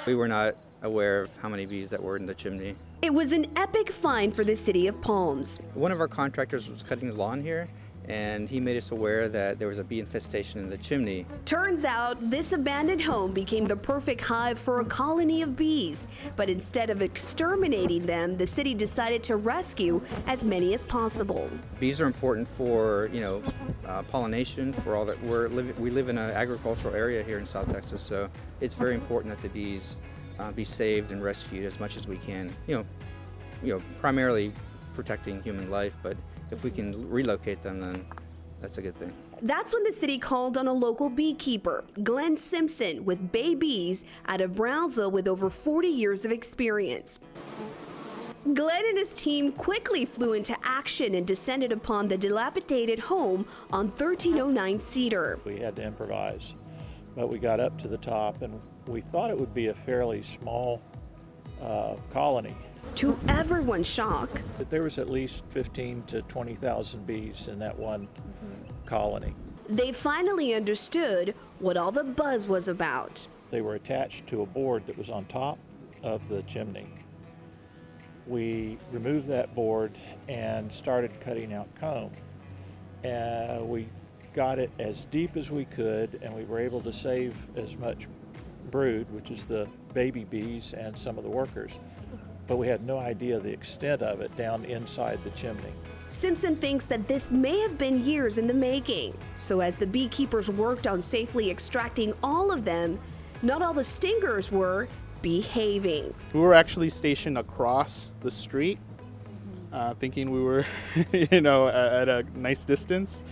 We were not aware of how many bees that were in the chimney. It was an epic find for the city of Palms. One of our contractors was cutting the lawn here, and he made us aware that there was a bee infestation in the chimney. Turns out this abandoned home became the perfect hive for a colony of bees. But instead of exterminating them, the city decided to rescue as many as possible. Bees are important for, pollination, for all that. We live in an agricultural area here in South Texas, so it's very important that the bees be saved and rescued as much as we can. Primarily protecting human life, but if we can relocate them, then that's a good thing. That's when the city called on a local beekeeper, Glenn Simpson, with Bay Bees out of Brownsville with over 40 years of experience. Glenn and his team quickly flew into action and descended upon the dilapidated home on 1309 Cedar. We had to improvise, but we got up to the top and we thought it would be a fairly small colony. To everyone's shock, There was at least 15 to 20,000 bees in that one colony. they finally understood what all the buzz was about. They were attached to a board that was on top of the chimney. We removed that board and started cutting out comb. We got it as deep as we could, and we were able to save as much brood, which is the baby bees and some of the workers. But we had no idea the extent of it down inside the chimney. Simpson thinks that this may have been years in the making. So as the beekeepers worked on safely extracting all of them, not all the stingers were behaving. We were actually stationed across the street, thinking we were, at a nice distance.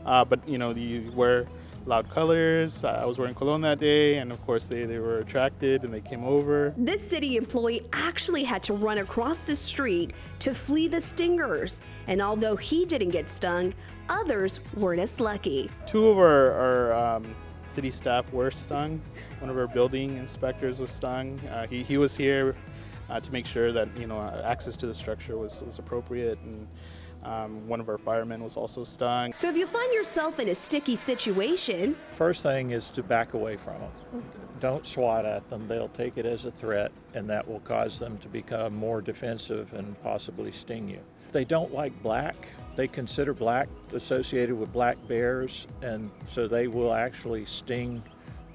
But you wear loud colors. I was wearing cologne that day, and of course they were attracted and they came over. This city employee actually had to run across the street to flee the stingers. And although he didn't get stung, others weren't as lucky. Two of our city staff were stung. One of our building inspectors was stung. He was here to make sure that access to the structure was appropriate, and one of our firemen was also stung. So if you find yourself in a sticky situation, First thing is to back away from them. Don't swat at them. They'll take it as a threat, and that will cause them to become more defensive and possibly sting you. They don't like black. They consider black associated with black bears, and so they will actually sting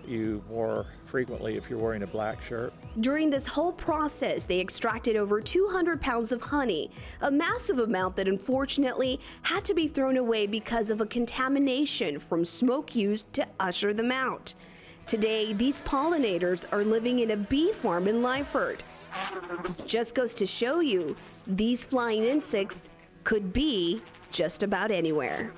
you more frequently if you're wearing a black shirt. during this whole process, they extracted over 200 pounds of honey, a massive amount that unfortunately had to be thrown away because of a contamination from smoke used to usher them out. Today, these pollinators are living in a bee farm in Lyford. Just goes to show you, these flying insects could be just about anywhere.